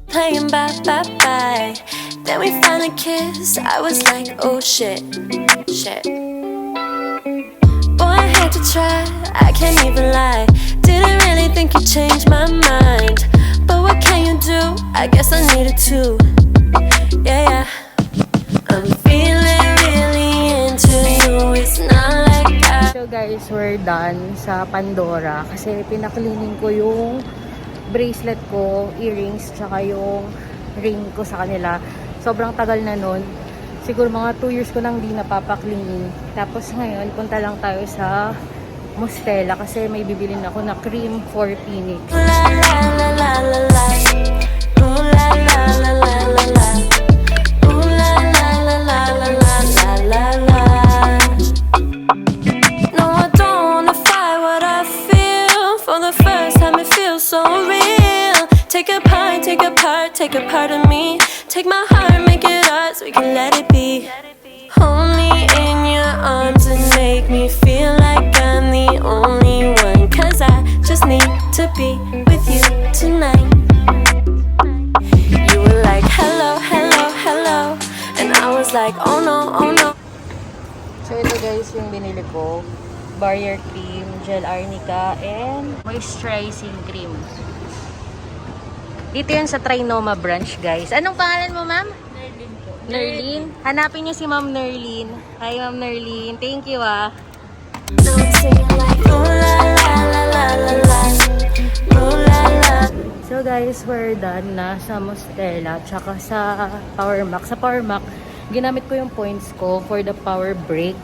Playing bye bye bye. Then we finally kissed. I was like, oh shit, shit. Boy, I had to try, I can't even lie. Didn't really think you'd change my mind, but what can you do? I guess I needed to. Yeah, yeah. I'm feeling really into you. It's not like I... So guys, we're done sa Pandora kasi pinaklining ko yung bracelet ko, earrings, tsaka yung ring ko sa kanila. Sobrang tagal na nun. Siguro mga 2 years ko nang di napapaklining. Tapos ngayon, punta lang tayo sa Mostela kasi may bibilin ako na cream for Phoenix. So real. Take a part, take a part, take a part of me. Take my heart, make it ours, we can let it be. Hold me in your arms and make me feel like I'm the only one. Cause I just need to be with you tonight. You were like, hello, hello, hello. And I was like, oh no, oh no. So ito guys yung binili ko. Barrier cream, gel arnica, and moisturizing cream. Dito yan sa Trinoma branch, guys. Anong pangalan mo, ma'am? Nerlin po. Nerlin? Hanapin niyo si Ma'am Nerlin. Hi, Ma'am Nerlin. Thank you, ah. So, guys, we're done na sa Mostela, tsaka sa Power Mac. Sa Power Mac, ginamit ko yung points ko for the power break.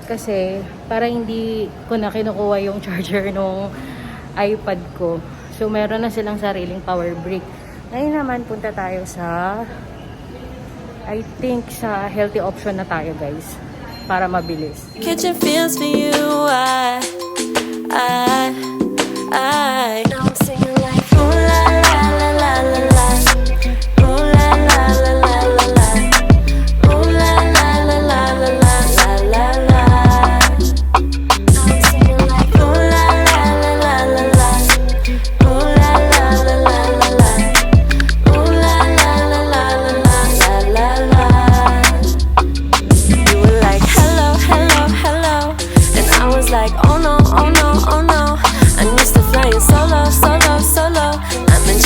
Kasi para hindi ko na kinukuha yung charger nung iPad ko. So meron na silang sariling power brick. Ngayon naman punta tayo sa I think sa healthy option na tayo guys. Para mabilis. Kitchen feels for you. I now I'm singing like ooh la la la la la la. Ooh la la la la la la. Ooh la la la la la la la la.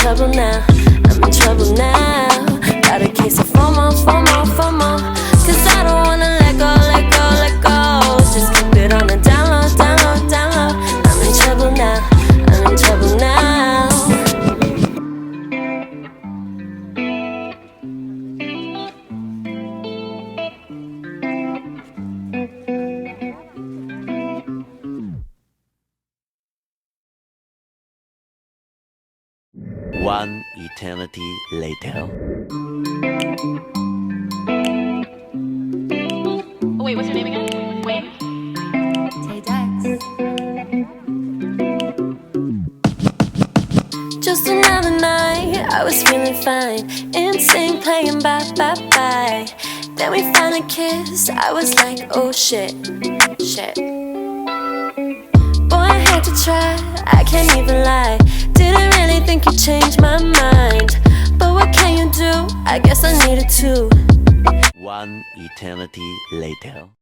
Trouble now, I'm in trouble now. Got a case of FOMO, FOMO, FOMO. Cause I don't wanna let go, let go, let go. Just keep it on the down low, down low, down low. I'm in trouble now, I'm in trouble now. One eternity later. Oh wait, what's your name again? Wayne? Just another night, I was feeling fine. Insane, playing bye bye bye. Then we finally kissed. I was like, oh shit, shit. Boy, I had to try, I can't even lie. Didn't really think you'd change my mind, but what can you do? I guess I needed to. One eternity later.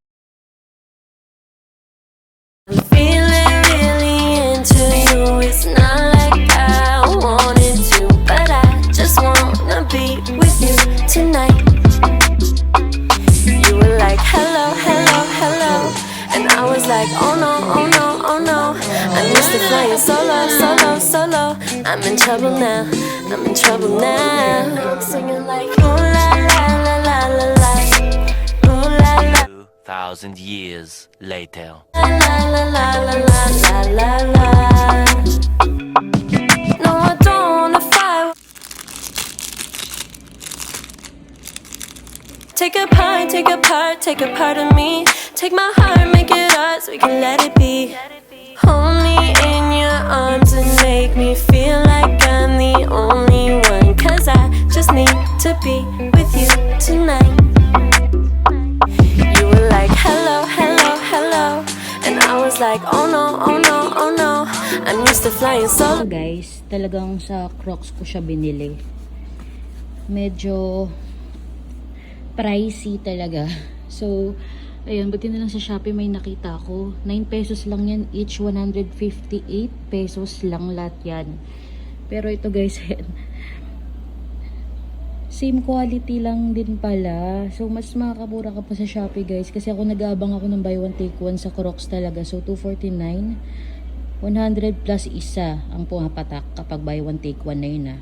I'm feeling really into you. It's not like I wanted to, but I just wanna be with you tonight. You were like, hello, hello, hello. And I was like, oh no, oh no, oh no. I'm used to flying solo, solo, solo. I'm in trouble now, I'm in trouble now. I'm singing like, ooh la la la la la la. Ooh la la. 2,000 years later. La la la la la la la la. No, I don't wanna fight. Take a part, take a part, take a part of me. Take my heart, make it ours, we can let it be. Hold me in your arms and make me feel like I'm the only one. Cause I just need to be with you tonight. You were like, hello, hello, hello. And I was like, oh no, oh no, oh no. I'm used to flying solo. So guys, talagang sa Crocs ko siya binili. Medyo pricey talaga. So, ayun, buti na lang sa Shopee may nakita ko. 9 pesos lang yan each, 158 pesos lang lahat yan. Pero ito guys, same quality lang din pala. So, mas makakapura ka pa sa Shopee guys. Kasi ako nag-aabang ako ng buy one take one sa Crocs talaga. So, 249. 100 plus isa ang pumapatak kapag buy one take one na yun ah.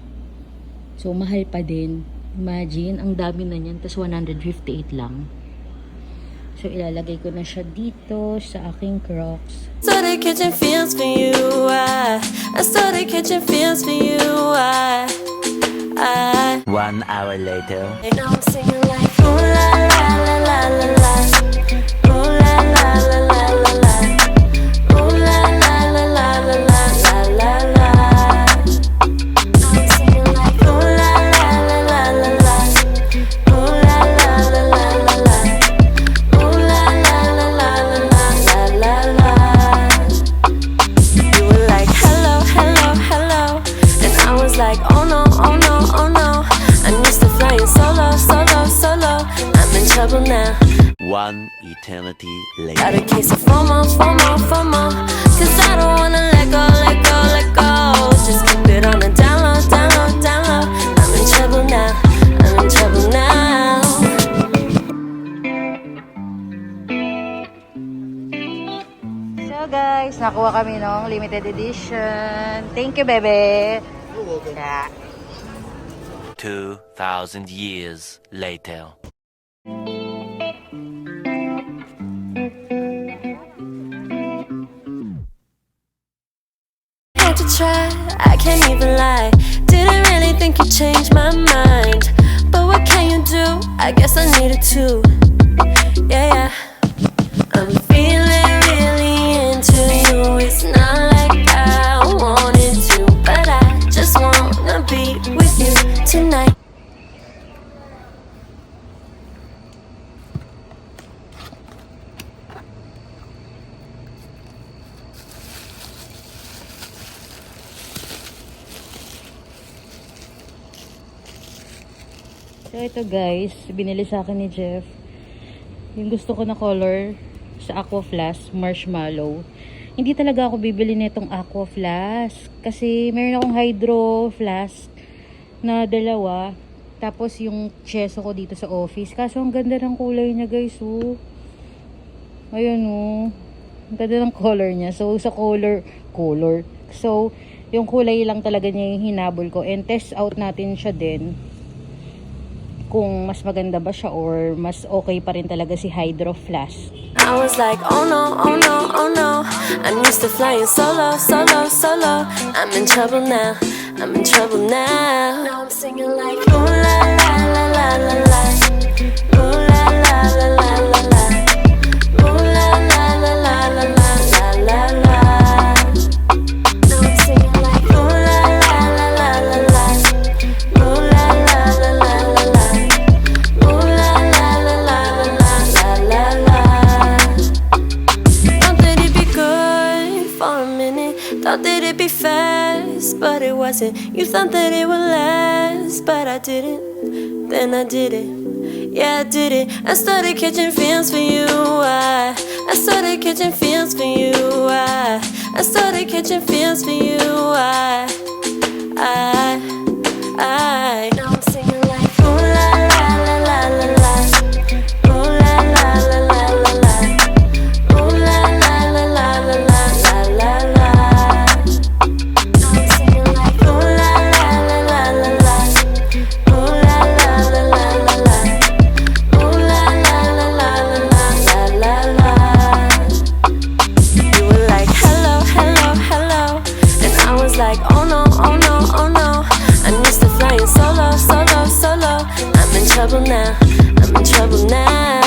So, mahal pa din. Imagine, ang dami na niyan. Tapos 158 lang. So, ilalagay ko na siya dito sa aking Crocs. Started catching feels for you. I started catching feels for you. 1 hour later. And now I'm singing like ooh la la la la la la. Ooh la la la la la la. Ooh la la la la la la la la la. Now I'm singing like ooh la la la la la la. Ooh la la la la la la. Ooh la la la la la la la la. You were like hello, hello, hello, and I was like oh no, oh no, oh no. I'm used to flying solo, solo, solo. I'm in trouble now. 1 eternity Got a later. case of FOMO, FOMO, FOMO. Cause I don't wanna let go, let go, let go. Just keep it on the down low, down low, down low. I'm in trouble now, I'm in trouble now. So guys, nakuha kami ng limited edition. Thank you, bebe. Yeah. 2,000 years later. Had to try, I can't even lie. Didn't really think you changed my mind. But what can you do? I guess I needed to. Yeah, yeah. I'm feeling really into you. It's not like I wanted to, but I just wanna be with you tonight. So ito guys, binili sa akin ni Jeff. Yung gusto ko na color sa Aqua Flask, Marshmallow. Hindi talaga ako bibili nitong Aqua Flask. Kasi meron akong Hydro Flask na dalawa. Tapos yung cheso ko dito sa office. Kaso ang ganda ng kulay niya guys. Oh. Ayan oh. Ang ganda ng color niya. So sa color. So yung kulay lang talaga niya yung hinabol ko. And test out natin siya din. Kung mas maganda ba siya or mas okay pa rin talaga si Hydro Flask. I was like, oh no, oh no, oh no. I'm used to flying solo, solo, solo. I'm in trouble now, I'm in trouble now. Now I'm singing like, ooh la la la la la la. Ooh la la la la la la. Ooh la la la la la la la la la. Now I'm singing like, ooh la la la la la la. Ooh la la la la la la. Ooh la la la la la la la la. Thought that it'd be good for a minute. Thought that it'd be fast, but it wasn't. You thought that it would last, but I didn't. Then I did it. Yeah, I did it. I started catching feels for you. I started catching feels for you. I started catching feels for you. Now I'm singing like ooh la la la la la la. Ooh la la la la la la. Ooh la la la la la la la la la. Now I'm singing like ooh la la la la la la. Ooh la la la la la la. Ooh la la la la la la la la. You were like hello, hello, hello, and I was like oh no, oh no, oh no. I'm used to flying solo, solo, solo. I'm in trouble now, I'm in trouble now.